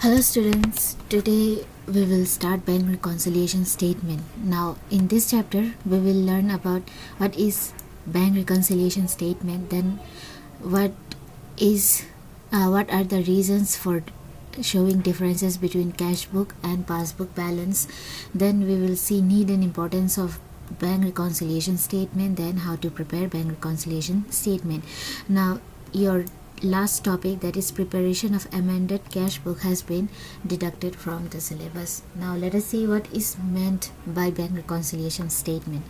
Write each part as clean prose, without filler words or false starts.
Hello students, today we will start bank reconciliation statement. Now in this chapter we will learn about what is bank reconciliation statement, then what is what are the reasons for showing differences between cash book and passbook balance, then we will see need and importance of bank reconciliation statement, then how to prepare bank reconciliation statement. Now your last topic, that is preparation of amended cash book, has been deducted from the syllabus. Now let us see what is meant by bank reconciliation statement.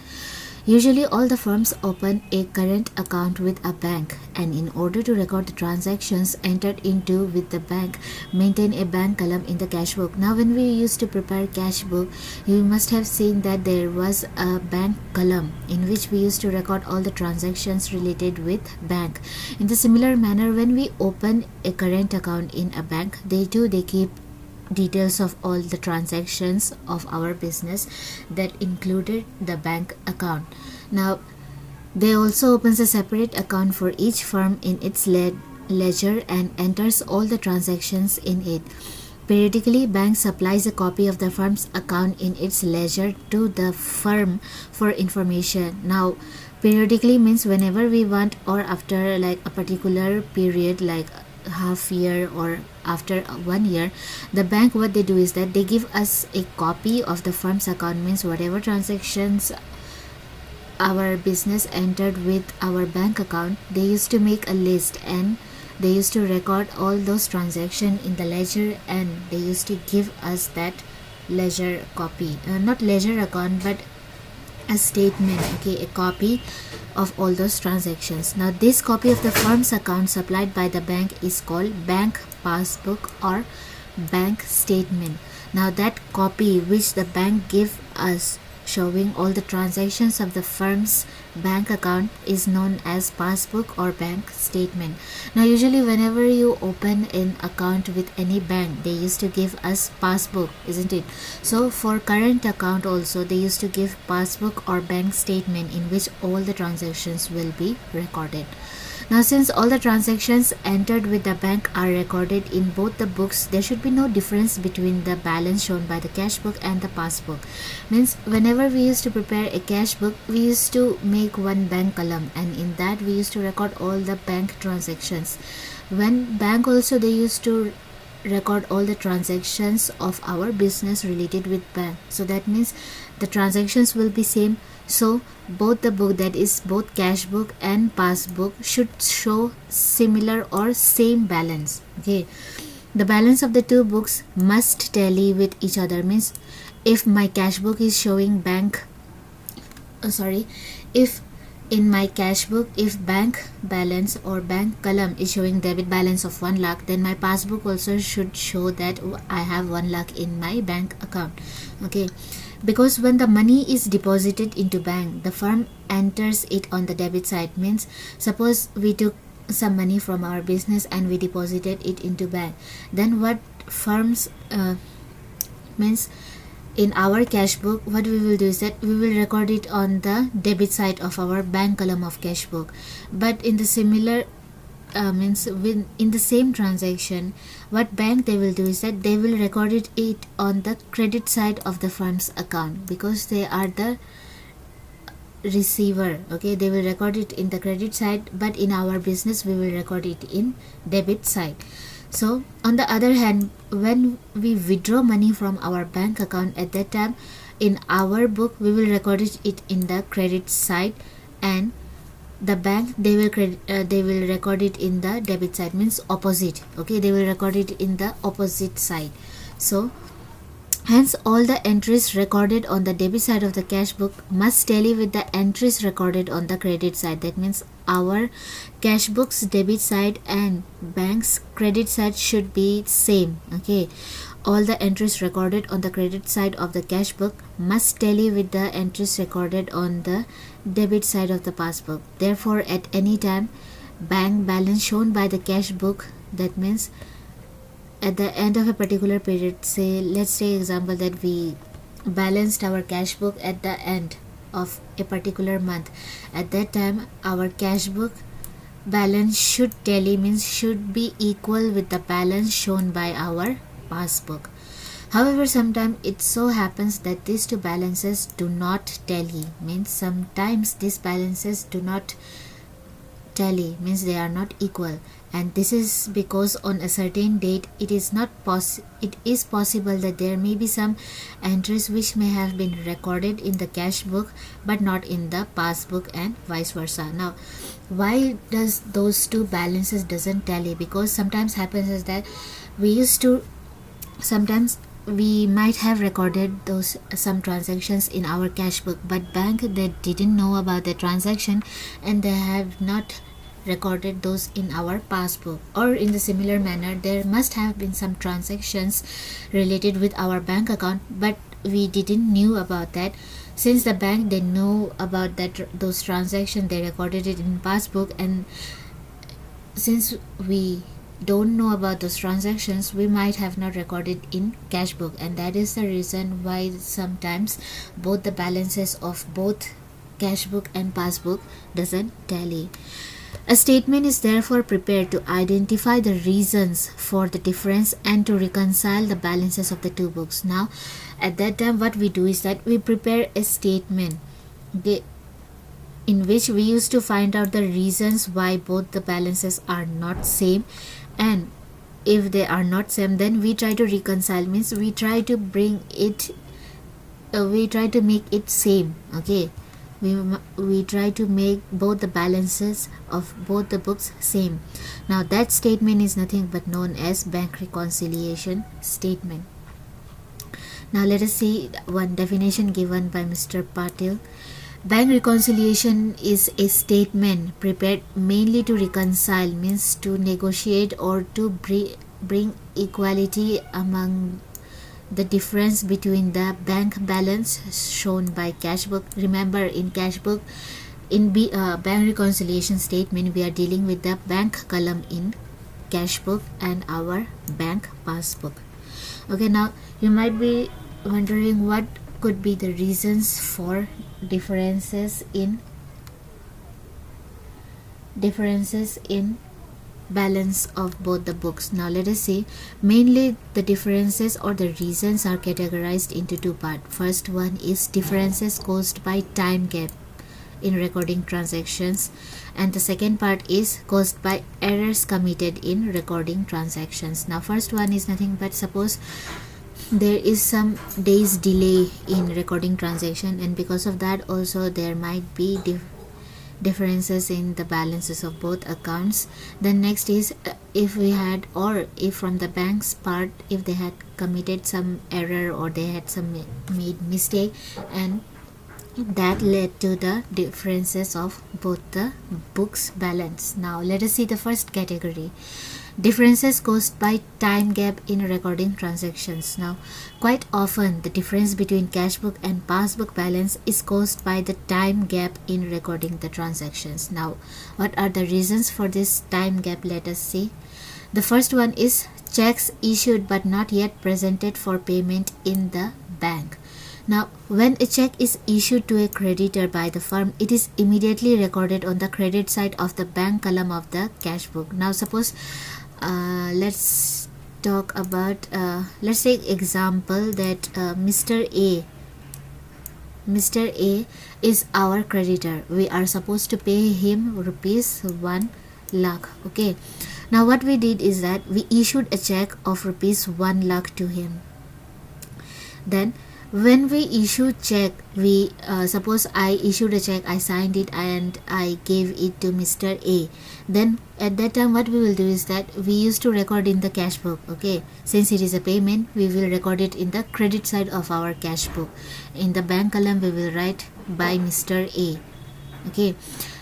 Usually all the firms open a current account with a bank, and in order to record the transactions entered into with the bank, maintain a bank column in the cash book. Now when we used to prepare cash book, you must have seen that there was a bank column in which we used to record all the transactions related with bank. In the similar manner, when we open a current account in a bank, they keep details of all the transactions of our business that included the bank account. Now they also opens a separate account for each firm in its ledger and enters all the transactions in it. Periodically, bank supplies a copy of the firm's account in its ledger to the firm for information. Now periodically means whenever we want, or after like a particular period, like half year or after 1 year, the bank, what they do is that they give us a copy of the firm's account, means whatever transactions our business entered with our bank account, they used to make a list and they used to record all those transactions in the ledger, and they used to give us that ledger copy, not ledger account but a statement, okay, a copy of all those transactions. Now this copy of the firm's account supplied by the bank is called bank passbook or bank statement. Now that copy which the bank give us showing all the transactions of the firm's bank account is known as passbook or bank statement. Now usually whenever you open an account with any bank, they used to give us passbook, isn't it? So for current account also they used to give passbook or bank statement in which all the transactions will be recorded. Now since all the transactions entered with the bank are recorded in both the books, there should be no difference between the balance shown by the cash book and the passbook. Means whenever we used to prepare a cash book, we used to make one bank column, and in that we used to record all the bank transactions. When bank also, they used to record all the transactions of our business related with bank. So that means the transactions will be same. So both the book, that is both cash book and passbook, should show similar or same balance. Okay, the balance of the two books must tally with each other. Means if my cash book is showing if in my cash book, if bank balance or bank column is showing debit balance of 1 lakh, then my passbook also should show that I have 1 lakh in my bank account. Okay, because when the money is deposited into bank, the firm enters it on the debit side. Means suppose we took some money from our business and we deposited it into bank, then what firms means in our cash book, what we will do is that we will record it on the debit side of our bank column of cash book. But in the similar means in the same transaction, what bank they will do is that they will record it on the credit side of the firm's account, because they are the receiver. Okay, they will record it in the credit side, but in our business we will record it in debit side. So on the other hand, when we withdraw money from our bank account, at that time in our book we will record it in the credit side, and the bank they will record it in the debit side, means opposite. Okay, they will record it in the opposite side. So hence all the entries recorded on the debit side of the cash book must tally with the entries recorded on the credit side. That means our cash book's debit side and bank's credit side should be same. Okay, all the entries recorded on the credit side of the cash book must tally with the entries recorded on the debit side of the passbook. Therefore at any time bank balance shown by the cash book, that means at the end of a particular period, say let's take example that we balanced our cash book at the end of a particular month, at that time our cash book balance should tally, means should be equal with the balance shown by our passbook. However, sometimes it so happens that these two balances do not tally. Means sometimes these balances do not tally, means they are not equal, and this is because on a certain date it is possible that there may be some entries which may have been recorded in the cash book but not in the passbook, and vice versa. Now, why does those two balances doesn't tally? Because sometimes happens is that sometimes we might have recorded those some transactions in our cash book, but bank, they didn't know about the transaction and they have not recorded those in our passbook. Or in the similar manner, there must have been some transactions related with our bank account, but we didn't knew about that. Since the bank, they know about those transactions, they recorded it in passbook, and since we don't know about those transactions, we might have not recorded in cash book, and that is the reason why sometimes both the balances of both cash book and passbook doesn't tally. A statement is therefore prepared to identify the reasons for the difference and to reconcile the balances of the two books. Now, at that time, what we do is that we prepare a statement in which we used to find out the reasons why both the balances are not same, and if they are not same, then we try to reconcile, means we try to bring it we try to make it same. Okay, we try to make both the balances of both the books same. Now, that statement is nothing but known as bank reconciliation statement. Now, let us see one definition given by Mr. Patil. Bank reconciliation is a statement prepared mainly to reconcile, means to negotiate or to bring equality among the difference between the bank balance shown by cash book. Remember, in cash book, in bank reconciliation statement, we are dealing with the bank column in cash book and our bank passbook. Okay, now you might be wondering what could be the reasons for differences in balance of both the books. Now, let us see. Mainly the differences or the reasons are categorized into two parts. First one is differences caused by time gap in recording transactions, and the second part is caused by errors committed in recording transactions. Now, first one is nothing but, suppose there is some days delay in recording transaction, and because of that also there might be differences in the balances of both accounts. Then next is if from the bank's part, if they had committed some error or they had some made mistake, and that led to the differences of both the books balance. Now, let us see the first category, differences caused by time gap in recording transactions. Now, quite often the difference between cash book and passbook balance is caused by the time gap in recording the transactions. Now, what are the reasons for this time gap? Let us see. The first one is checks issued but not yet presented for payment in the bank. Now, when a check is issued to a creditor by the firm, it is immediately recorded on the credit side of the bank column of the cash book. Now, suppose let's talk about let's take example that Mr. A is our creditor. We are supposed to pay him rupees 1 lakh. Okay, now what we did is that we issued a check of rupees 1 lakh to him. Then when we issue check, we suppose I issued a check, I signed it and I gave it to Mr. A. Then at that time what we will do is that we used to record in the cash book. Okay, since it is a payment, we will record it in the credit side of our cash book. In the bank column we will write by Mr. A. Okay,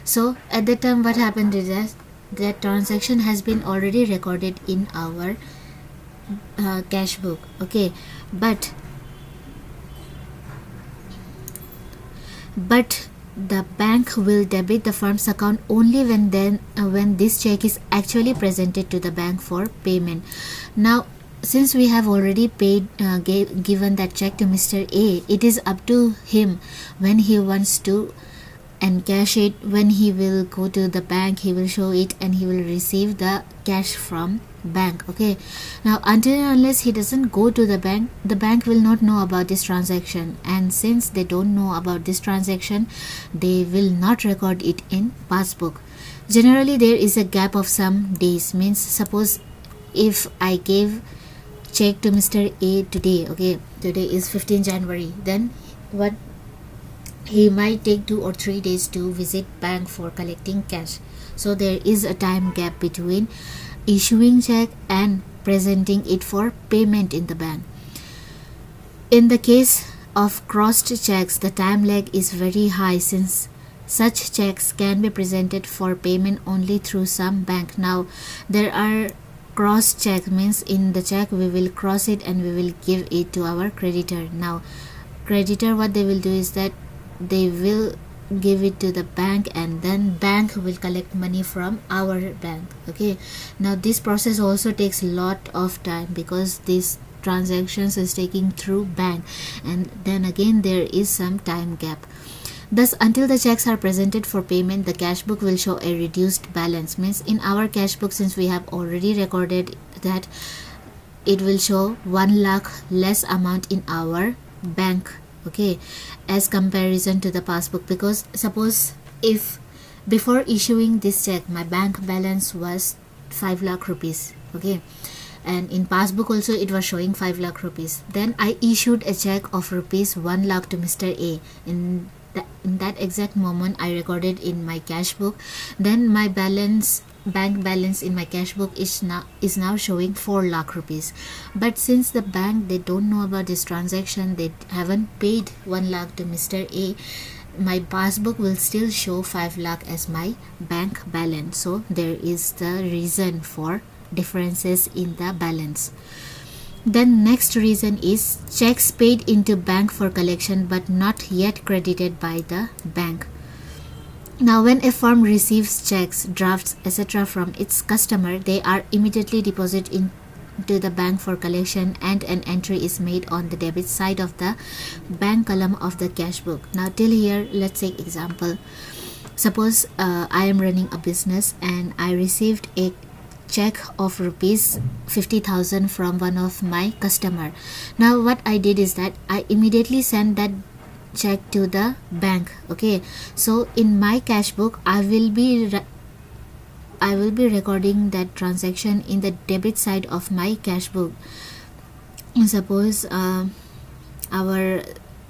so at that time what happened is that transaction has been already recorded in our cash book. Okay, but the bank will debit the firm's account only when this check is actually presented to the bank for payment. Now, since we have already paid given that check to Mr. A, it is up to him when he wants to encash it. When he will go to the bank, he will show it and he will receive the cash from bank. Okay, now until and unless he doesn't go to the bank will not know about this transaction, and since they don't know about this transaction, they will not record it in passbook. Generally there is a gap of some days, means suppose if I gave check to Mr. A today, okay, today is 15 January, then what he might take 2 or 3 days to visit bank for collecting cash. So there is a time gap between issuing check and presenting it for payment in the bank. In the case of crossed checks, the time lag is very high, since such checks can be presented for payment only through some bank. Now there are cross check, means in the check we will cross it and we will give it to our creditor. Now creditor, what they will do is that they will give it to the bank, and then bank will collect money from our bank. Okay, now this process also takes a lot of time, because these transactions is taking through bank, and then again there is some time gap. Thus, until the checks are presented for payment, the cash book will show a reduced balance. Means in our cash book, since we have already recorded that, it will show 1 lakh less amount in our bank, okay, as comparison to the passbook. Because suppose if before issuing this check my bank balance was 5 lakh rupees, okay, and in passbook also it was showing 5 lakh rupees, then I issued a check of rupees 1 lakh to Mr. A. In that exact moment I recorded in my cash book, then my bank balance in my cash book is now showing 4 lakh rupees. But since the bank, they don't know about this transaction, they haven't paid 1 lakh to Mr. A, my passbook will still show 5 lakh as my bank balance. So there is the reason for differences in the balance. Then next reason is checks paid into bank for collection but not yet credited by the bank. Now when a firm receives checks, drafts, etc. from its customer, they are immediately deposited into the bank for collection, and an entry is made on the debit side of the bank column of the cash book. Now till here, let's take example. Suppose I am running a business and I received a check of rupees 50,000 from one of my customer. Now what I did is that I immediately sent that check to the bank. Okay, so in my cash book I will be recording that transaction in the debit side of my cash book. Suppose our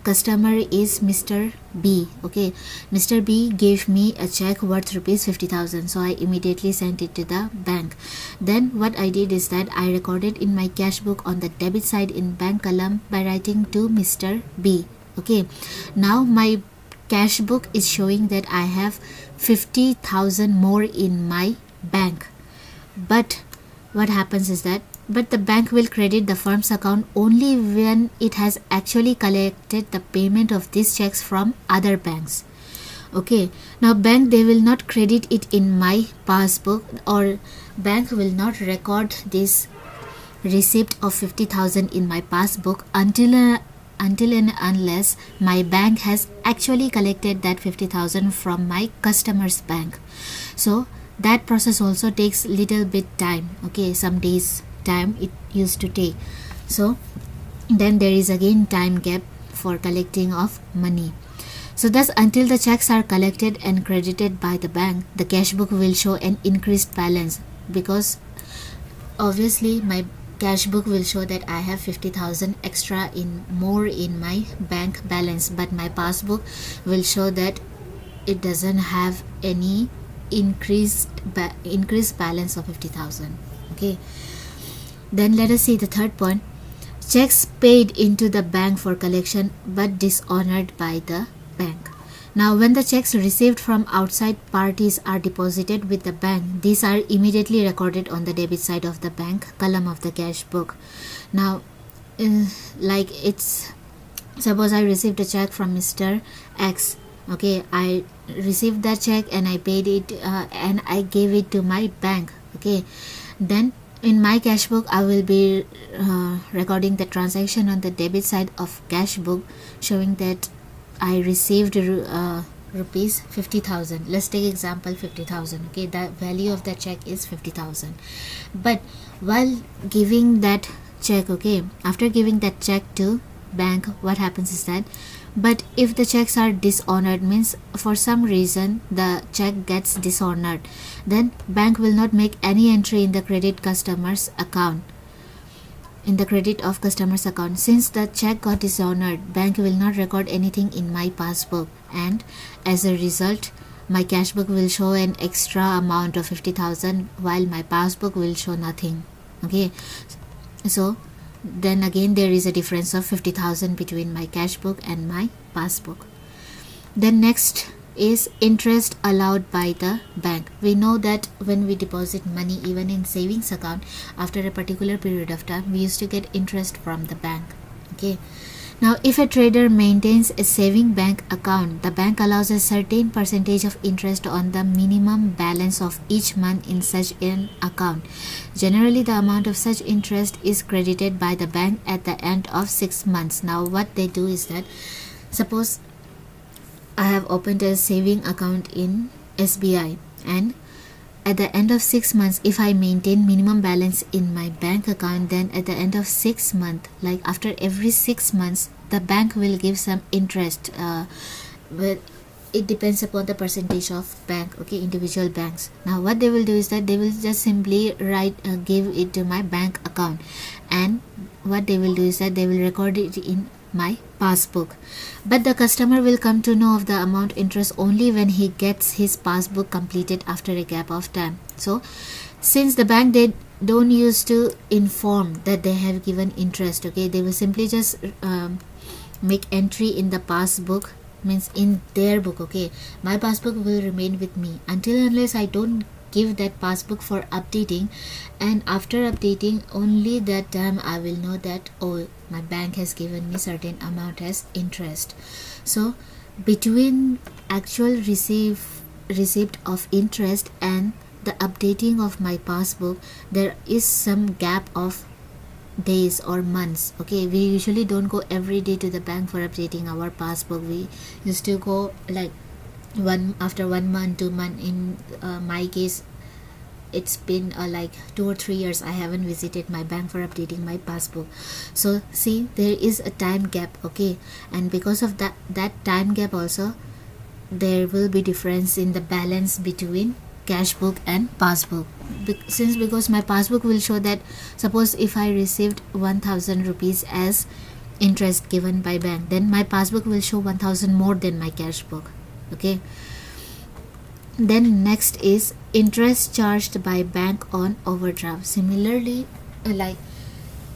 customer is Mr. B. Okay, Mr. B gave me a check worth rupees 50,000, so I immediately sent it to the bank. Then what I did is that I recorded in my cash book on the debit side in bank column by writing to Mr. B. Okay, now my cash book is showing that I have 50,000 more in my bank. But what happens is that the bank will credit the firm's account only when it has actually collected the payment of these checks from other banks. Okay, now bank, they will not credit it in my passbook, or bank will not record this receipt of 50,000 in my passbook until and unless my bank has actually collected that 50,000 from my customer's bank. So that process also takes little bit time. Okay, some days time it used to take. So then there is again time gap for collecting of money. So thus, until the checks are collected and credited by the bank, the cash book will show an increased balance, because obviously my cash book will show that I have 50,000 extra more in my bank balance, but my passbook will show that it doesn't have any increased balance of 50,000. Okay, then let us see the third point. Checks paid into the bank for collection but dishonored by the bank. Now when the checks received from outside parties are deposited with the bank, these are immediately recorded on the debit side of the bank column of the cash book. Now like it's, suppose I received a check from Mr. X. Okay, I received that check and I paid it and I gave it to my bank. Okay, then in my cash book I will be recording the transaction on the debit side of cash book, showing that I received rupees 50,000. Let's take example 50,000. Okay, the value of the check is 50,000. But while giving that check, okay, after giving that check to bank, what happens is that, but if the checks are dishonored, means for some reason the check gets dishonored, then bank will not make any entry in the credit customer's account, in the credit of customer's account. Since the check got dishonored, bank will not record anything in my passbook, and as a result my cash book will show an extra amount of 50,000 while my passbook will show nothing. Okay, so then again there is a difference of 50,000 between my cash book and my passbook. Then next is interest allowed by the bank. We know that when we deposit money, even in savings account, after a particular period of time we used to get interest from the bank. Okay, now if a trader maintains a saving bank account, the bank allows a certain percentage of interest on the minimum balance of each month in such an account. Generally the amount of such interest is credited by the bank at the end of 6 months. Now what they do is that, suppose I have opened a saving account in SBI, and at the end of 6 months, if I maintain minimum balance in my bank account, then at the end of 6 months, like after every 6 months, the bank will give some interest. But it depends upon the percentage of bank, okay, individual banks. Now what they will do is that they will just simply give it to my bank account, and what they will do is that they will record it in my passbook. But the customer will come to know of the amount interest only when he gets his passbook completed after a gap of time. So since the bank, they don't used to inform that they have given interest, okay, they will simply just make entry in the passbook, means in their book. Okay, my passbook will remain with me until unless I don't give that passbook for updating, and after updating only that time I will know that, oh, my bank has given me certain amount as interest. So between actual receipt of interest and the updating of my passbook, there is some gap of days or months. Okay, we usually don't go every day to the bank for updating our passbook. We used to go like after 1 month, 2 months. In my case, it's been like 2 or 3 years I haven't visited my bank for updating my passbook. So see, there is a time gap. Okay, and because of that time gap also, there will be difference in the balance between cash book and passbook. Because my passbook will show that, suppose if I received 1,000 rupees as interest given by bank, then my passbook will show 1,000 more than my cash book. Okay, then next is interest charged by bank on overdraft. Similarly, like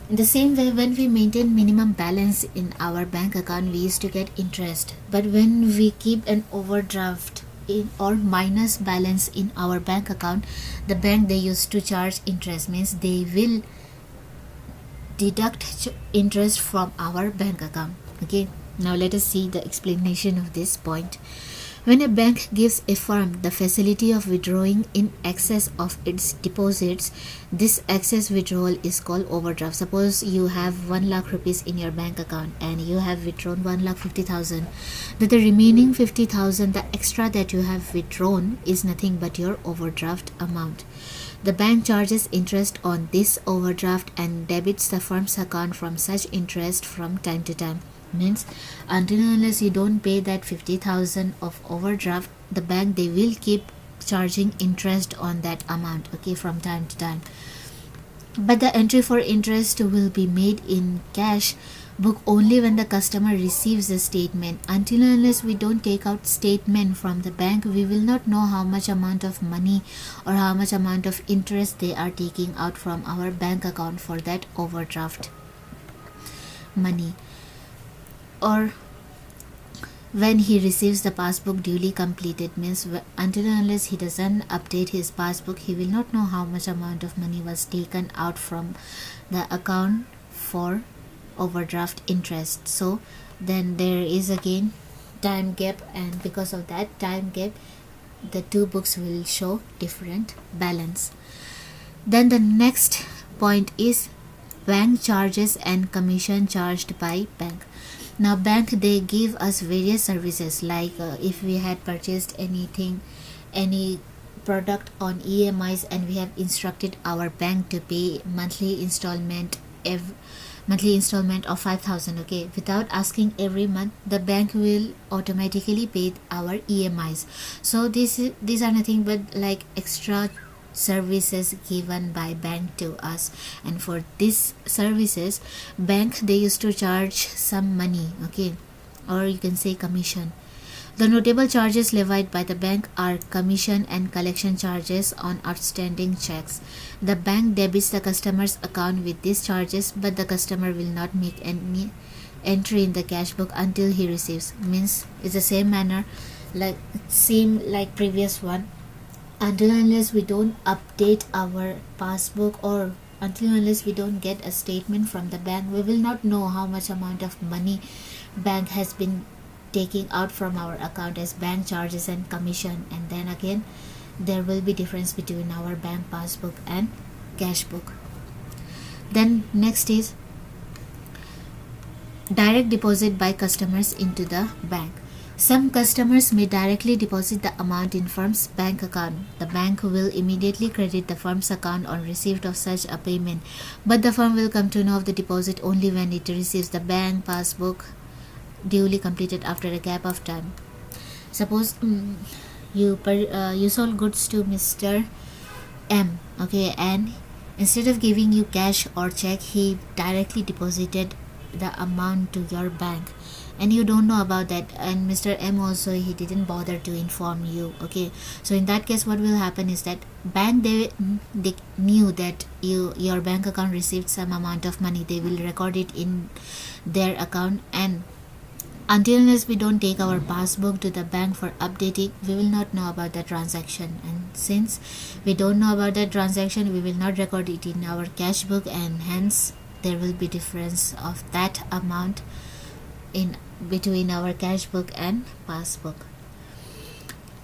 in the same way, when we maintain minimum balance in our bank account, we used to get interest. But when we keep an overdraft in or minus balance in our bank account, the bank, they used to charge interest, means they will deduct interest from our bank account. Okay, now let us see the explanation of this point. When a bank gives a firm the facility of withdrawing in excess of its deposits, this excess withdrawal is called overdraft. Suppose you have 1 lakh rupees in your bank account and you have withdrawn 1,50,000. That the remaining 50,000, the extra that you have withdrawn, is nothing but your overdraft amount. The bank charges interest on this overdraft and debits the firm's account from such interest from time to time. Means until unless you don't pay that 50,000 of overdraft, the bank, they will keep charging interest on that amount, okay, from time to time. But the entry for interest will be made in cash book only when the customer receives the statement. Until unless we don't take out statement from the bank, we will not know how much amount of money or how much amount of interest they are taking out from our bank account for that overdraft money. Or when he receives the passbook duly completed, means until unless he doesn't update his passbook, he will not know how much amount of money was taken out from the account for overdraft interest. So then there is again time gap, and because of that time gap, the two books will show different balance. Then the next point is bank charges and commission charged by bank. Now bank, they give us various services, like if we had purchased anything, any product on EMIs, and we have instructed our bank to pay monthly installment of 5,000, okay, without asking every month, the bank will automatically pay our EMIs. So these are nothing but like extra services given by bank to us, and for these services, bank, they used to charge some money, okay, or you can say commission. The notable charges levied by the bank are commission and collection charges on outstanding checks. The bank debits the customer's account with these charges, but the customer will not make any entry in the cash book until he receives. Means it's the same manner, same like previous one. Until unless we don't update our passbook, or until unless we don't get a statement from the bank, we will not know how much amount of money bank has been taking out from our account as bank charges and commission. And then again, there will be difference between our bank passbook and cash book. Then next is direct deposit by customers into the bank. Some customers may directly deposit the amount in firm's bank account. The bank will immediately credit the firm's account on receipt of such a payment, but the firm will come to know of the deposit only when it receives the bank passbook duly completed after a gap of time. Suppose you sold goods to Mr. M, okay, and instead of giving you cash or check, he directly deposited the amount to your bank, and you don't know about that, and Mr. M also, he didn't bother to inform you, okay. So in that case, what will happen is that bank, they knew that your bank account received some amount of money. They will record it in their account, and until unless we don't take our passbook to the bank for updating, we will not know about the transaction. And since we don't know about that transaction, we will not record it in our cash book, and hence there will be difference of that amount in between our cash book and passbook.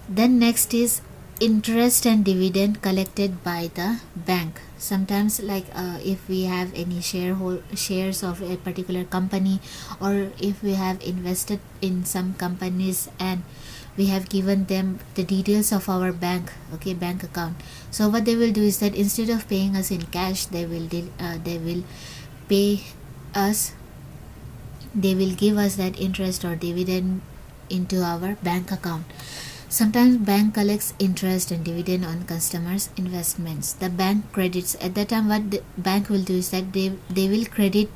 Then next is interest and dividend collected by the bank. Sometimes, like if we have any shares of a particular company, or if we have invested in some companies and we have given them the details of our bank, okay, bank account. So what they will do is that instead of paying us in cash, they will pay us, they will give us that interest or dividend into our bank account. Sometimes bank collects interest and dividend on customers' investments. The bank credits, at that time what the bank will do is that they will credit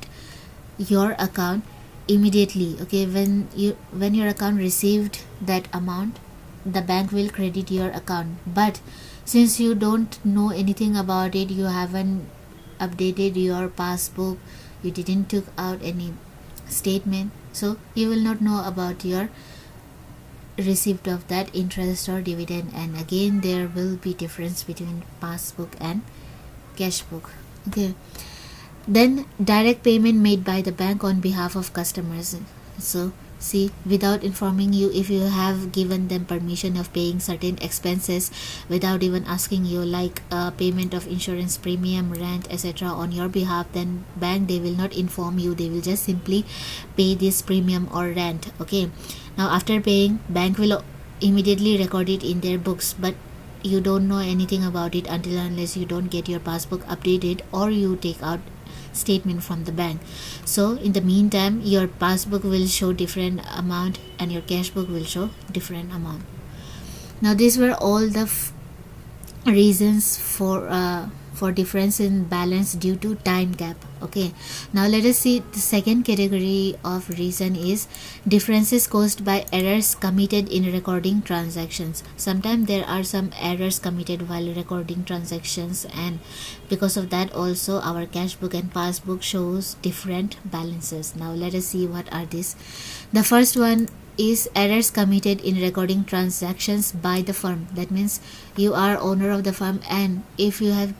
your account immediately, okay. When your account received that amount, the bank will credit your account. But since you don't know anything about it, you haven't updated your passbook, you didn't took out any statement, so you will not know about your receipt of that interest or dividend. And again, there will be difference between passbook and cash book, okay. Then direct payment made by the bank on behalf of customers. So see, without informing you, if you have given them permission of paying certain expenses without even asking you, like payment of insurance premium, rent, etc. on your behalf, then bank, they will not inform you, they will just simply pay this premium or rent, okay. Now after paying, bank will immediately record it in their books, but you don't know anything about it until unless you don't get your passbook updated or you take out statement from the bank. So in the meantime, your passbook will show different amount and your cash book will show different amount. Now these were all the reasons for difference in balance due to time gap, okay. Now let us see the second category of reason is differences caused by errors committed in recording transactions. Sometimes there are some errors committed while recording transactions, and because of that also our cash book and passbook shows different balances. Now let us see what are these. The first one is errors committed in recording transactions by the firm. That means you are owner of the firm, and if you have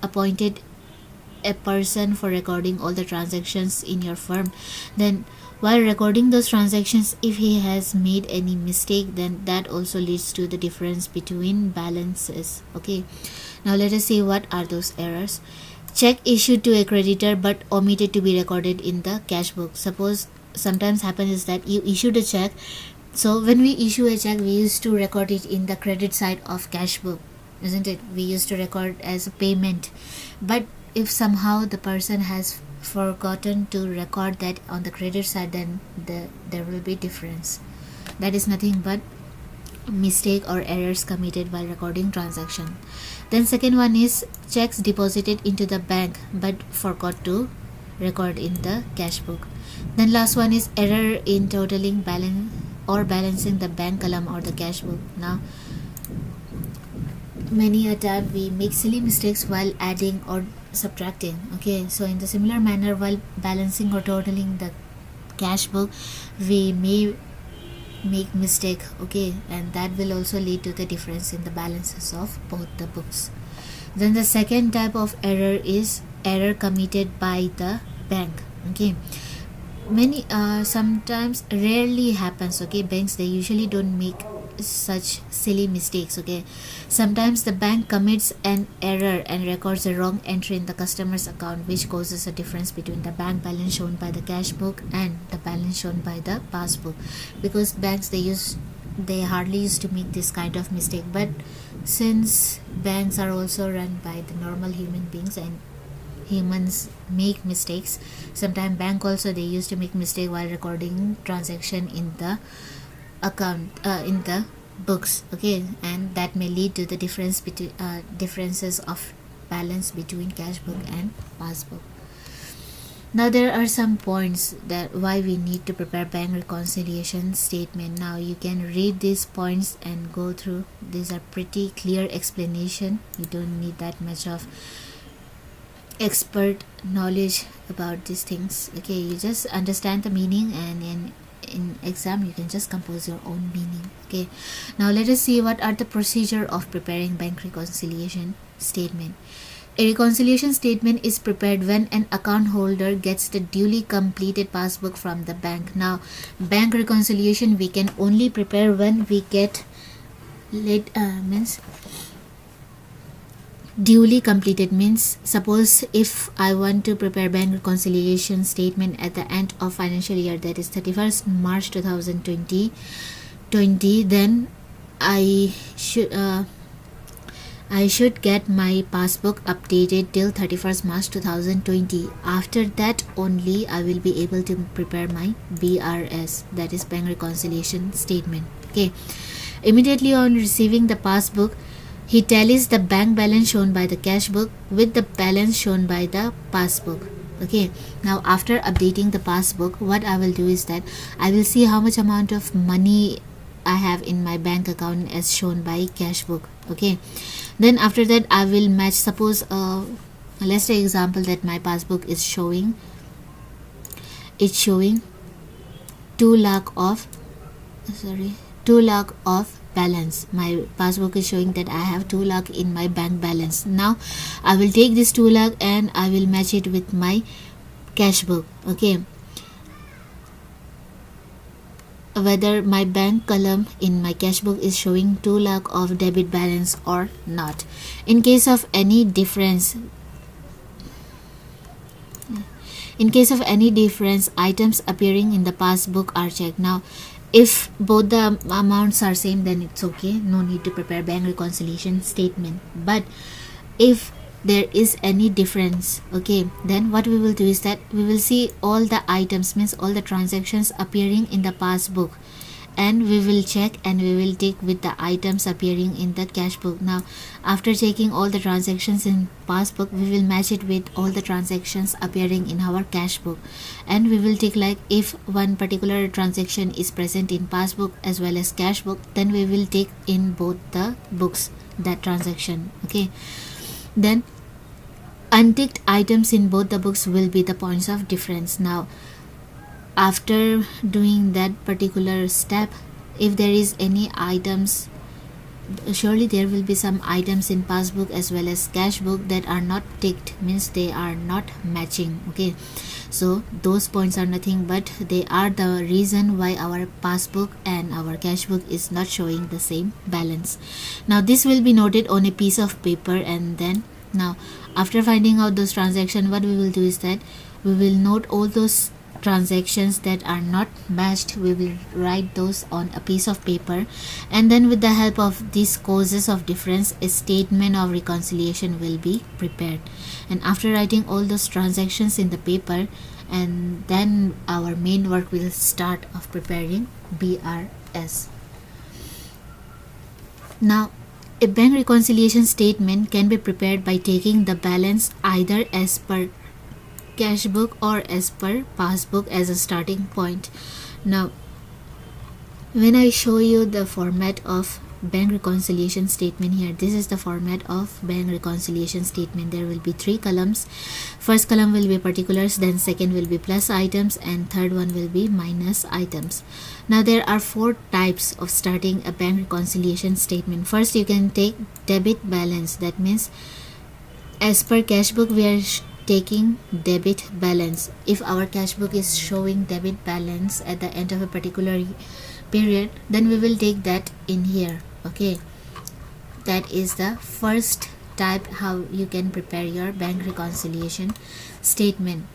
appointed a person for recording all the transactions in your firm, then while recording those transactions, if he has made any mistake, then that also leads to the difference between balances, okay. Now let us see what are those errors. Check issued to a creditor but omitted to be recorded in the cash book. Suppose sometimes happens is that you issued a check. So when we issue a check, we used to record it in the credit side of cash book, isn't it? We used to record as a payment. But if somehow the person has forgotten to record that on the credit side, then there will be difference. That is nothing but mistake or errors committed while recording transaction. Then second one is checks deposited into the bank but forgot to record in the cash book. Then last one is error in totaling balance or balancing the bank column or the cash book. Now many a time we make silly mistakes while adding or subtracting. Okay, so in the similar manner, while balancing or totaling the cash book, we may make mistake. Okay, and that will also lead to the difference in the balances of both the books. Then the second type of error is error committed by the bank. Okay, many sometimes rarely happens. Okay, banks, they usually don't make such silly mistakes. Okay, sometimes the bank commits an error and records a wrong entry in the customer's account, which causes a difference between the bank balance shown by the cash book and the balance shown by the passbook. Because banks, they hardly used to make this kind of mistake, but since banks are also run by the normal human beings and humans make mistakes, sometimes bank also they used to make mistake while recording transaction in the account in the books. Okay, and that may lead to the differences of balance between cash book and passbook. Now there are some points that why we need to prepare bank reconciliation statement. Now you can read these points and go through. These are pretty clear explanation. You don't need that much of expert knowledge about these things. Okay, you just understand the meaning, and in exam you can just compose your own meaning. Okay, now let us see what are the procedure of preparing bank reconciliation statement. A reconciliation statement is prepared when an account holder gets the duly completed passbook from the bank. Now bank reconciliation we can only prepare when we get duly completed. Means suppose if I want to prepare bank reconciliation statement at the end of financial year, that is 31st March 2020, then I should get my passbook updated till 31st March 2020. After that only I will be able to prepare my BRS, that is bank reconciliation statement. Okay, immediately on receiving the passbook, he tallies the bank balance shown by the cash book with the balance shown by the passbook. Okay, now after updating the passbook, what I will do is that I will see how much amount of money I have in my bank account as shown by cash book. Okay, then after that I will match. Suppose let's take example that my passbook is showing 2 lakh of balance. My passbook is showing that I have 2 lakh in my bank balance. Now I will take this 2 lakh and I will match it with my cash book. Okay, whether my bank column in my cash book is showing 2 lakh of debit balance or not. In case of any difference, items appearing in the passbook are checked. Now if both the amounts are same, then it's okay, no need to prepare bank reconciliation statement. But if there is any difference, okay, then what we will do is that we will see all the items, means all the transactions appearing in the passbook, and we will check and we will take with the items appearing in the cash book. Now after checking all the transactions in passbook, we will match it with all the transactions appearing in our cash book, and we will take, like, if one particular transaction is present in passbook as well as cash book, then we will take in both the books that transaction. Okay, then unticked items in both the books will be the points of difference. Now after doing that particular step, if there is any items, surely there will be some items in passbook as well as cash book that are not ticked, means they are not matching. Okay, so those points are nothing but they are the reason why our passbook and our cash book is not showing the same balance. Now this will be noted on a piece of paper, and then now after finding out those transactions, what we will do is that we will note all those transactions that are not matched, we will write those on a piece of paper, and then with the help of these causes of difference, a statement of reconciliation will be prepared. And after writing all those transactions in the paper, and then our main work will start of preparing BRS. Now, a bank reconciliation statement can be prepared by taking the balance either as per cash book or as per passbook as a starting point. Now, when I show you the format of bank reconciliation statement here, this is the format of bank reconciliation statement. There will be 3 columns. First column will be particulars, then second will be plus items, and third one will be minus items. Now there are 4 types of starting a bank reconciliation statement. First, you can take debit balance. That means as per cash book we are taking debit balance. If our cash book is showing debit balance at the end of a particular period, then we will take that in here. Okay, that is the first type how you can prepare your bank reconciliation statement.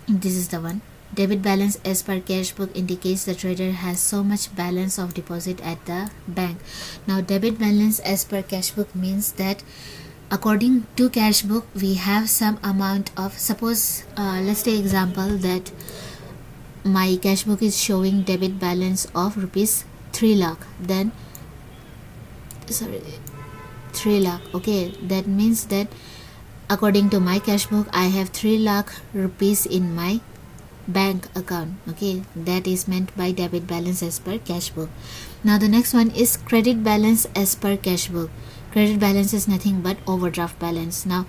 This is the one. Debit balance as per cash book indicates the trader has so much balance of deposit at the bank. Now debit balance as per cash book means that according to cash book we have some amount of, suppose let's take example that my cash book is showing debit balance of rupees 3 lakh, then 3 lakh. Okay, that means that according to my cash book I have 3 lakh rupees in my bank account. Okay, that is meant by debit balance as per cash book. Now the next one is credit balance as per cash book. Credit balance is nothing but overdraft balance. Now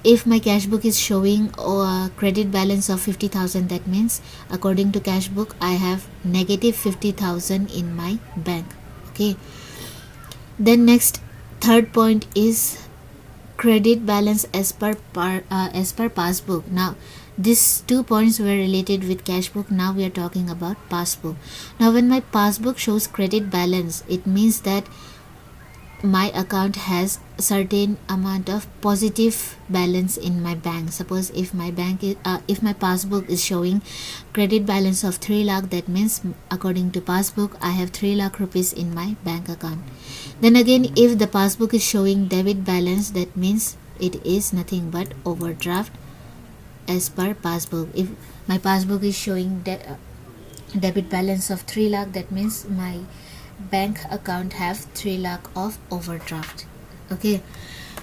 if my cash book is showing a credit balance of 50,000, that means according to cash book I have negative 50,000 in my bank. Okay, then next, third point is credit balance as per passbook. Now these 2 points were related with cash book. Now we are talking about passbook. Now when my passbook shows credit balance, it means that my account has a certain amount of positive balance in my bank. Suppose if my bank is, if my passbook is showing credit balance of 3 lakh, that means according to passbook I have 3 lakh rupees in my bank account. Then again, if the passbook is showing debit balance, that means it is nothing but overdraft as per passbook. If my passbook is showing debit balance of 3 lakh, that means my bank account have 3 lakh of overdraft. Okay,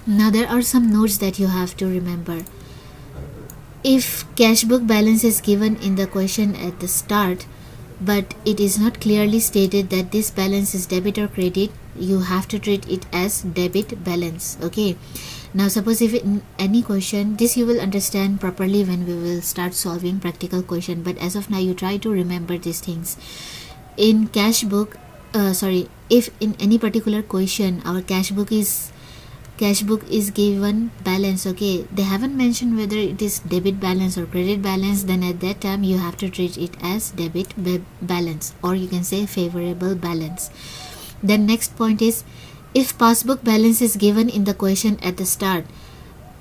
now there are some notes that you have to remember. If cash book balance is given in the question at the start, but it is not clearly stated that this balance is debit or credit, you have to treat it as debit balance. Okay, now suppose if in any question, this you will understand properly when we will start solving practical question, but as of now you try to remember these things. In cash book, if in any particular question our cash book is given balance, okay, they haven't mentioned whether it is debit balance or credit balance, then at that time you have to treat it as debit balance, or you can say favorable balance. Then next point is, if passbook balance is given in the question at the start,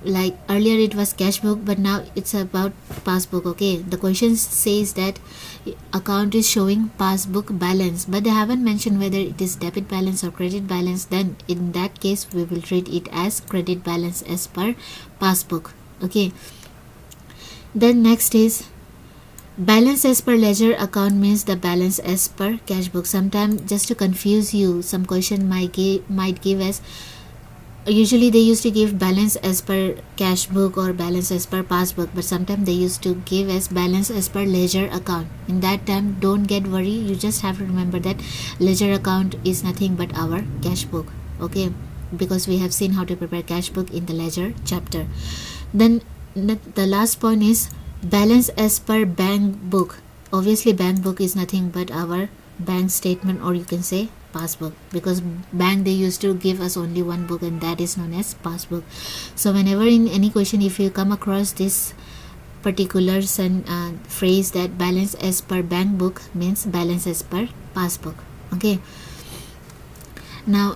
like earlier it was cash book but now it's about passbook. Okay, the question says that account is showing passbook balance, but they haven't mentioned whether it is debit balance or credit balance, then in that case we will treat it as credit balance as per passbook. Okay, then next is balance as per ledger account, means the balance as per cash book. Sometimes just to confuse you, some question might give as, usually they used to give balance as per cash book or balance as per passbook, but sometimes they used to give as balance as per ledger account. In that time don't get worried, you just have to remember that ledger account is nothing but our cash book. Okay, because we have seen how to prepare cash book in the ledger chapter. Then the last point is balance as per bank book. Obviously bank book is nothing but our bank statement, or you can say passbook, because bank they used to give us only one book and that is known as passbook. So whenever in any question if you come across this particular phrase that balance as per bank book, means balance as per passbook. Okay, now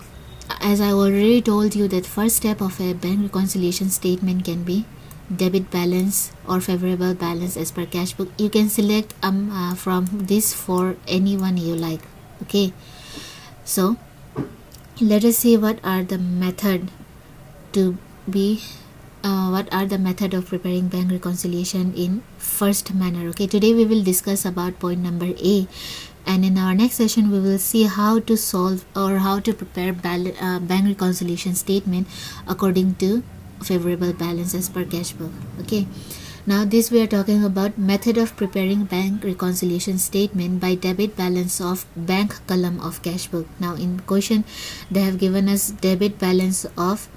as I already told you that first step of a bank reconciliation statement can be debit balance or favorable balance as per cash book. You can select from this for any one you like. Okay, so let us see what are the method to be what are the method of preparing bank reconciliation in first manner. Okay, today we will discuss about point number A, and in our next session we will see how to solve or how to prepare bank reconciliation statement according to favorable balance as per cash book. Okay, now this we are talking about method of preparing bank reconciliation statement by debit balance of bank column of cash book. Now in question they have given us debit balance of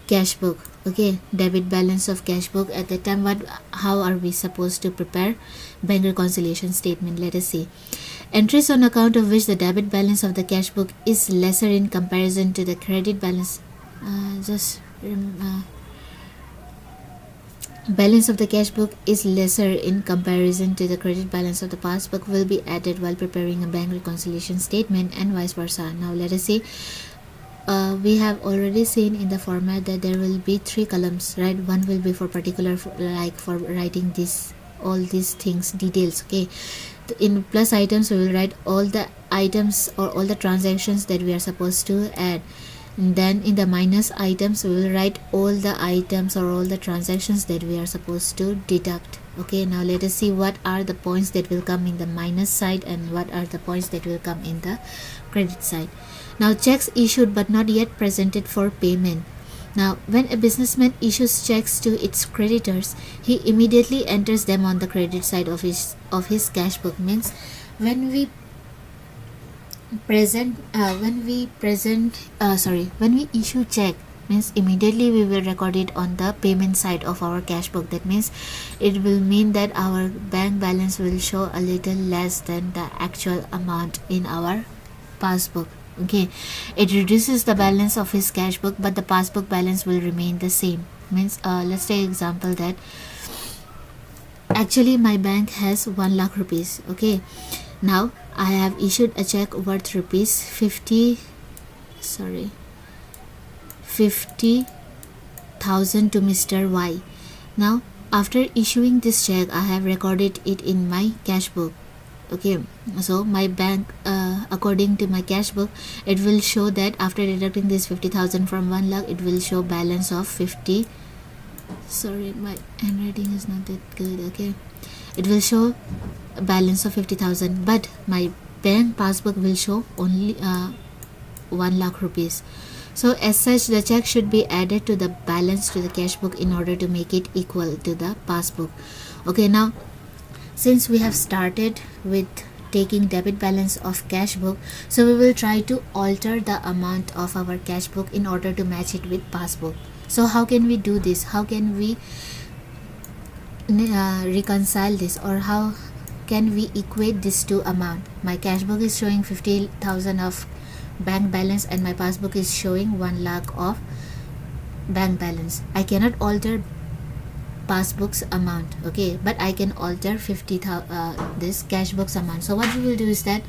cash book. Okay, debit balance of cash book. At the time, how are we supposed to prepare bank reconciliation statement? Let us see. Entries on account of which the debit balance of the cash book is lesser in comparison to the credit balance. Balance of the cash book is lesser in comparison to the credit balance of the past book will be added while preparing a bank reconciliation statement, and vice versa. Now let us see. We have already seen in the format that there will be 3 columns, right? One will be for particular, like for writing this all these things details. Okay, in plus items we will write all the items or all the transactions that we are supposed to add, and then in the minus items we will write all the items or all the transactions that we are supposed to deduct. Okay, now let us see what are the points that will come in the minus side and what are the points that will come in the credit side. Now, checks issued but not yet presented for payment. Now, when a businessman issues checks to its creditors, he immediately enters them on the credit side of his cash book. Means when we issue check, means immediately we will record it on the payment side of our cash book. That means it will mean that our bank balance will show a little less than the actual amount in our passbook. Okay, it reduces the balance of his cash book, but the passbook balance will remain the same. Means let's take example that actually my bank has 1 lakh rupees. Okay, now I have issued a check worth rupees 50,000 to Mr. Y. Now after issuing this check I have recorded it in my cash book. Okay, so my bank according to my cash book it will show that after deducting this 50,000 from 1 lakh it will show balance of 50. Sorry, my handwriting is not that good. Okay, it will show a balance of 50,000, but my bank passbook will show only 1 lakh rupees. So as such the check should be added to the balance to the cash book in order to make it equal to the passbook. Okay, now since we have started with taking debit balance of cash book, so we will try to alter the amount of our cash book in order to match it with passbook. So how can we do this? How can we reconcile this, or how can we equate this to amount? My cash book is showing 50,000 of bank balance and my passbook is showing 1 lakh of bank balance. I cannot alter passbook's amount, okay, but I can alter this cash book's amount. So what we will do is that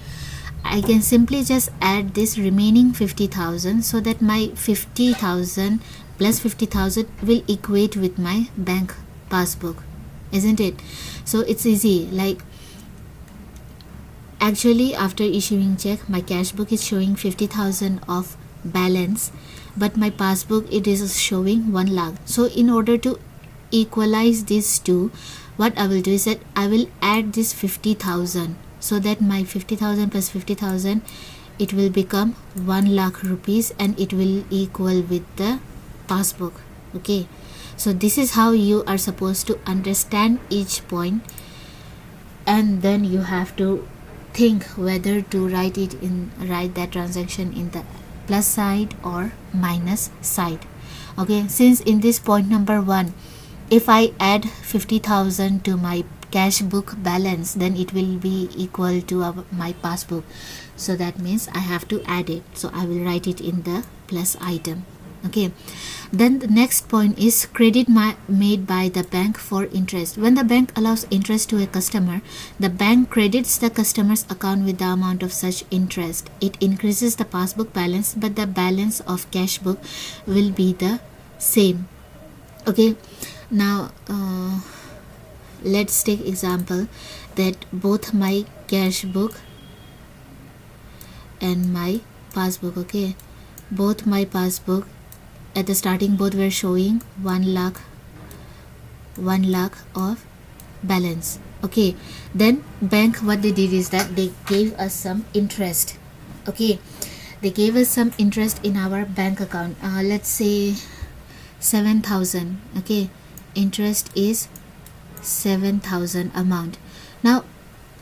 I can simply just add this remaining 50,000 so that my 50,000 plus 50,000 will equate with my bank passbook, isn't it? So it's easy. Like actually after issuing check my cash book is showing 50,000 of balance, but my passbook it is showing 1 lakh. So in order to equalize these two, what I will do is that I will add this 50,000 so that my 50,000 plus 50,000 it will become 1 lakh rupees and it will equal with the passbook. Okay, so this is how you are supposed to understand each point, and then you have to think whether to write that transaction in the plus side or minus side. Okay, since in this point number 1 if I add 50,000 to my cash book balance, then it will be equal to my passbook. So that means I have to add it. So I will write it in the plus item. Okay, then the next point is credit made by the bank for interest. When the bank allows interest to a customer, the bank credits the customer's account with the amount of such interest. It increases the passbook balance, but the balance of cash book will be the same. Okay, now let's take example that both my cash book and my passbook, okay, both my passbook at the starting both were showing 1 lakh of balance. Okay, then bank, what they did is that they gave us some interest. Okay, they gave us some interest in our bank account. Let's say 7,000. Okay, interest is 7,000 amount. Now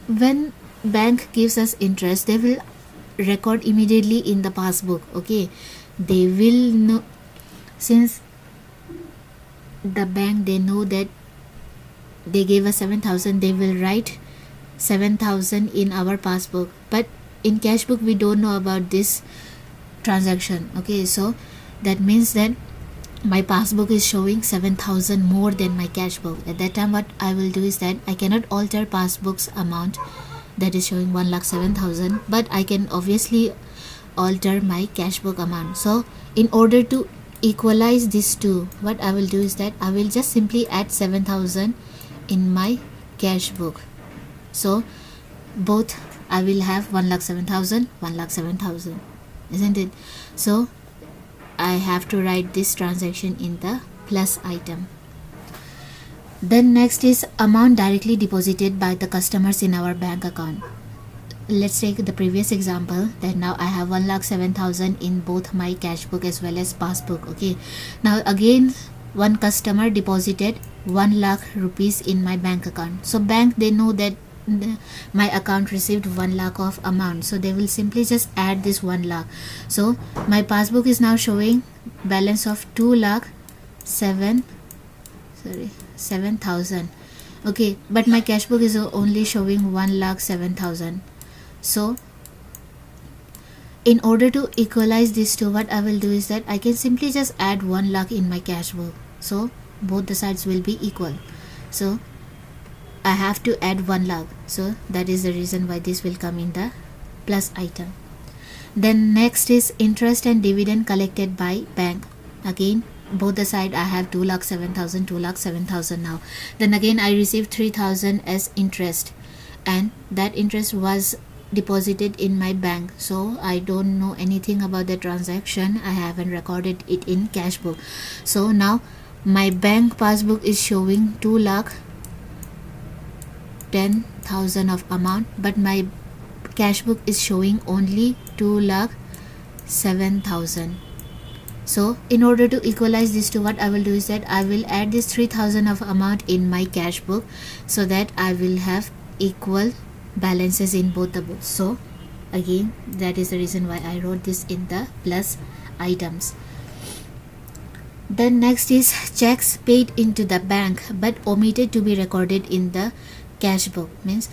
when bank gives us interest, they will record immediately in the passbook. Okay, they will know, since the bank, they know that they gave us 7,000, they will write 7,000 in our passbook. But in cash book we don't know about this transaction. Okay, so that means that my passbook is showing 7,000 more than my cash book. At that time what I will do is that I cannot alter passbook's amount that is showing 1,07,000, but I can obviously alter my cash book amount. So in order to equalize these two, what I will do is that I will just simply add 7,000 in my cash book. So both I will have 1,07,000, 1,07,000, isn't it? So I have to write this transaction in the plus item. Then next is amount directly deposited by the customers in our bank account. Let's take the previous example that now I have 1,07,000 in both my cash book as well as passbook. Okay, now again one customer deposited 1 lakh rupees in my bank account. So bank, they know that my account received 1 lakh of amount, so they will simply just add this 1 lakh. So my passbook is now showing balance of 7,000. Okay, but my cash book is only showing 1,07,000. So in order to equalize these two, what I will do is that I can simply just add 1 lakh in my cash book, so both the sides will be equal. So I have to add 1 lakh, so that is the reason why this will come in the plus item. Then next is interest and dividend collected by bank. Again both the side I have 2,07,000, 2,07,000 now. Then again I received 3,000 as interest, and that interest was deposited in my bank, so I don't know anything about the transaction. I haven't recorded it in cash book. So now my bank passbook is showing 2,10,000 of amount, but my cash book is showing only 2,07,000. So in order to equalize these two, what I will do is that I will add this 3,000 of amount in my cash book, so that I will have equal balances in both the books. So again that is the reason why I wrote this in the plus items. Then next is checks paid into the bank but omitted to be recorded in the cash book. Means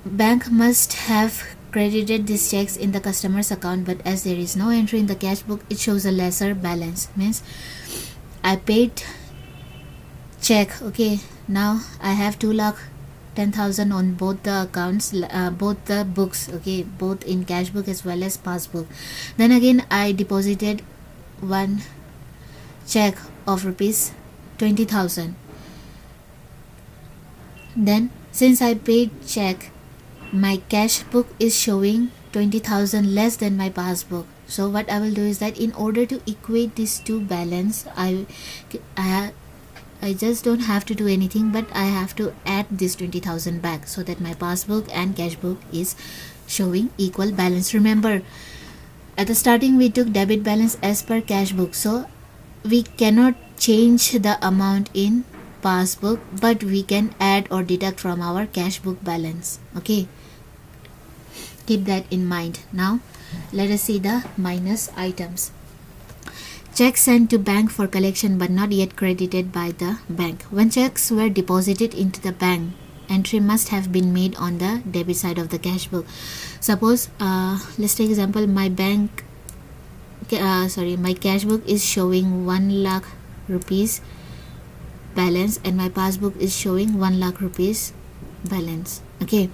bank must have credited these checks in the customer's account, but as there is no entry in the cash book, it shows a lesser balance. Means I paid check. Okay, now I have 2,10,000 on both the accounts, both the books. Okay, both in cash book as well as passbook. Then again I deposited one check of rupees 20,000. Then since I paid check, my cash book is showing 20,000 less than my passbook. So what I will do is that in order to equate these two balance, I just don't have to do anything, but I have to add this 20,000 back, so that my passbook and cash book is showing equal balance. Remember at the starting we took debit balance as per cash book, so we cannot change the amount in passbook, but we can add or deduct from our cash book balance. Okay, keep that in mind. Now let us see the minus items. Checks sent to bank for collection but not yet credited by the bank. When checks were deposited into the bank, entry must have been made on the debit side of the cash book. Suppose let's take example, my my cash book is showing 1 lakh rupees balance and my passbook is showing 1 lakh rupees balance. Okay,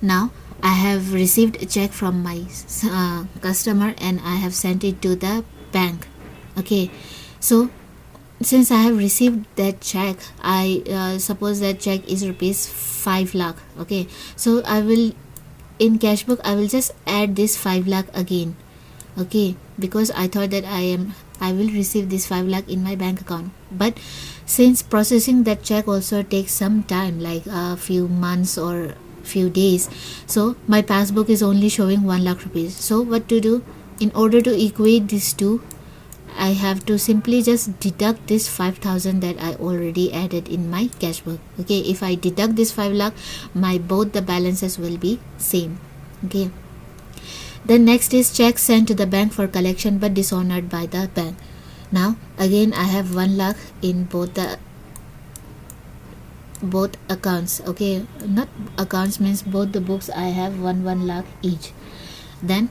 now I have received a check from my customer and I have sent it to the bank. Okay, so since I have received that check, I suppose that check is rupees 5 lakh. Okay, so I will, in cash book I will just add this 5 lakh again. Okay, because I thought that I will receive this 5 lakh in my bank account. But since processing that check also takes some time, like a few months or few days, so my passbook is only showing 1 lakh rupees. So what to do? In order to equate these two, I have to simply just deduct this 5,000 that I already added in my cash book. Okay, if I deduct this 5 lakh, my both the balances will be same. Okay, then next is check sent to the bank for collection but dishonored by the bank. Now again I have 1 lakh in both accounts. Okay, not accounts means both the books I have 1 lakh each. Then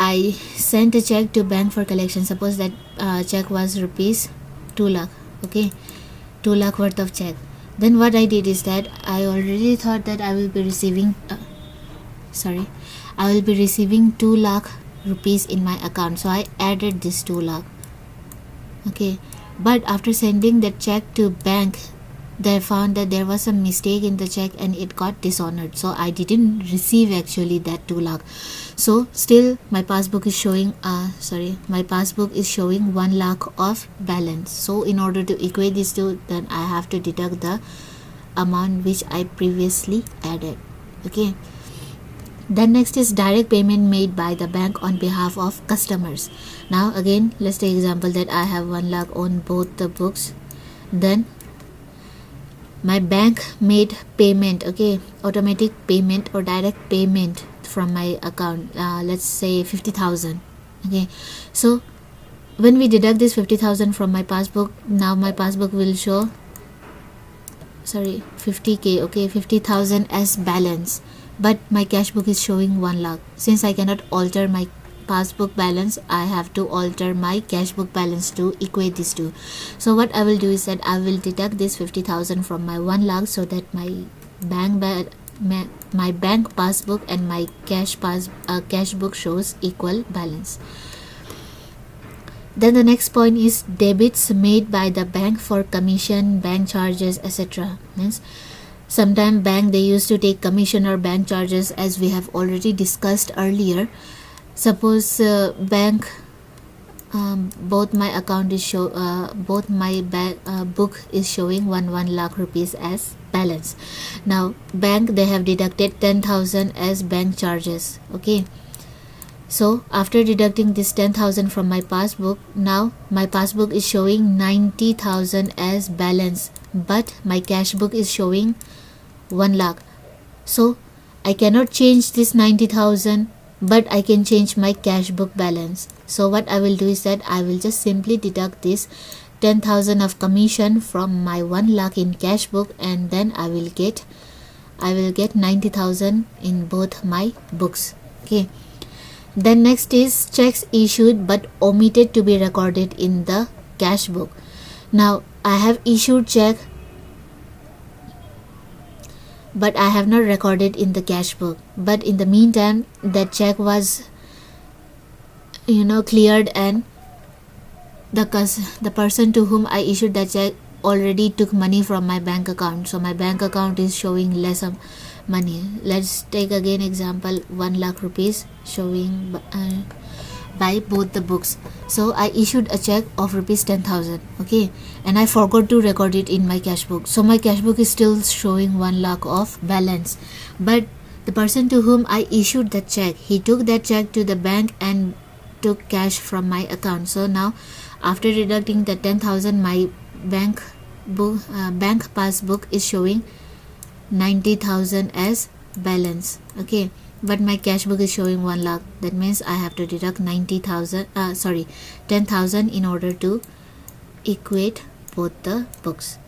I sent a check to bank for collection. Suppose that check was rupees 2 lakh. Okay, 2 lakh worth of check. Then what I did is that I already thought that I will be receiving 2 lakh rupees in my account, so I added this 2 lakh. Okay, but after sending the check to bank, they found that there was a mistake in the check and it got dishonored, so I didn't receive actually that 2 lakh. So still my passbook is showing 1 lakh of balance. So in order to equate these two, then I have to deduct the amount which I previously added. Okay, then next is direct payment made by the bank on behalf of customers. Now again let's take example that I have 1 lakh on both the books. Then my bank made payment, okay, automatic payment or direct payment from my account, let's say 50,000. Okay, so when we deduct this 50,000 from my passbook, now my passbook will show 50k. Okay, 50,000 as balance, but my cash book is showing 1 lakh. Since I cannot alter my passbook balance, I have to alter my cash book balance to equate these two. So what I will do is that I will deduct this 50,000 from my 1 lakh so that my bank passbook and my cash book shows equal balance. Then the next point is debits made by the bank for commission, bank charges, etc. Means sometimes bank they used to take commission or bank charges, as we have already discussed earlier. Suppose bank both my account is both my book is showing 1 lakh rupees as balance. Now bank they have deducted 10,000 as bank charges. Okay, so after deducting this 10,000 from my passbook, now my passbook is showing 90,000 as balance, but my cash book is showing 1 lakh. So I cannot change this 90,000, but I can change my cash book balance. So what I will do is that I will just simply deduct this 10,000 of commission from my 1 lakh in cash book, and then I will get 90,000 in both my books. Okay, then next is checks issued but omitted to be recorded in the cash book. Now I have issued check, but I have not recorded in the cash book. But in the meantime that check was cleared, and the person to whom I issued that check already took money from my bank account, so my bank account is showing less of money. Let's take again example 1 lakh rupees showing by both the books. So I issued a check of rupees 10,000. Okay, and I forgot to record it in my cash book, so my cash book is still showing 1 lakh of balance. But the person to whom I issued that check, he took that check to the bank and took cash from my account. So now after deducting the 10,000, my bank passbook is showing 90,000 as balance. Okay, but my cash book is showing 1 lakh. That means I have to deduct 10,000 in order to equate both the books.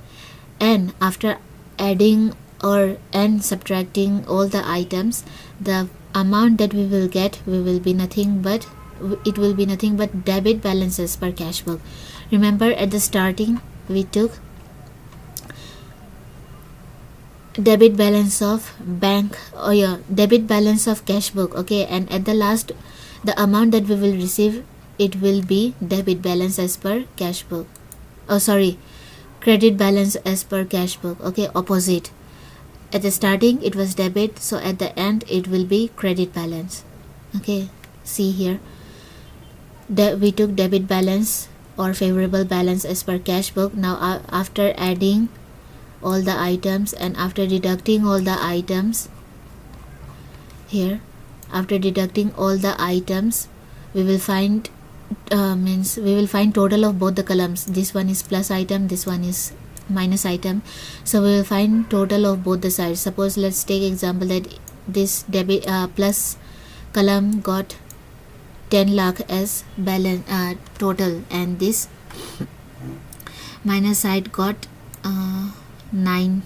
And after adding and subtracting all the items, the amount that we will get will be nothing but debit balances per cash book. Remember at the starting we took debit balance of debit balance of cash book. Okay, and at the last the amount that we will receive, it will be debit balance as per cash book. credit balance as per cash book. Okay, opposite. At the starting it was debit, so at the end it will be credit balance. Okay, see here that we took debit balance or favorable balance as per cash book. Now after adding all the items and after deducting all the items here, after deducting all the items, we will find total of both the columns. This one is plus item, this one is minus item, so we will find total of both the sides. Suppose let's take example that this debit plus column got 10 lakh as balance total, and this minus side got 9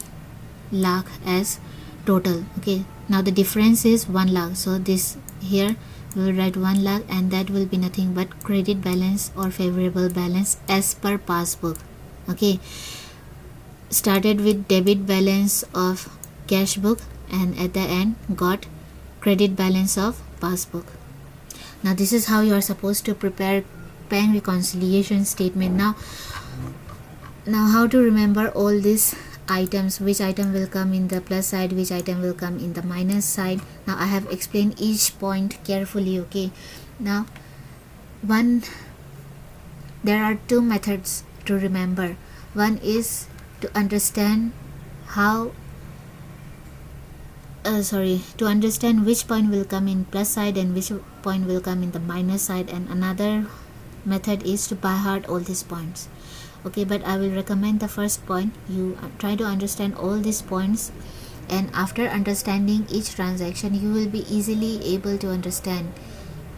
lakh as total. Okay, now the difference is 1 lakh, so this here we will write 1 lakh, and that will be nothing but credit balance or favorable balance as per passbook. Okay, started with debit balance of cash book and at the end got credit balance of passbook. Now this is how you are supposed to prepare bank reconciliation statement. Now how to remember all these items, which item will come in the plus side, which item will come in the minus side. Now I have explained each point carefully. Okay, now there are two methods to remember. One is to understand to understand which point will come in plus side and which point will come in the minus side, and another method is to by heart all these points. Okay, but I will recommend the first point. You try to understand all these points, and after understanding each transaction you will be easily able to understand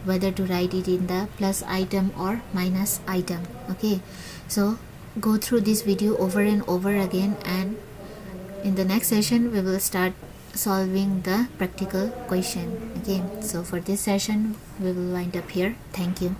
whether to write it in the plus item or minus item. Okay, so go through this video over and over again, and in the next session we will start solving the practical question. Okay, so for this session we will wind up here. Thank you.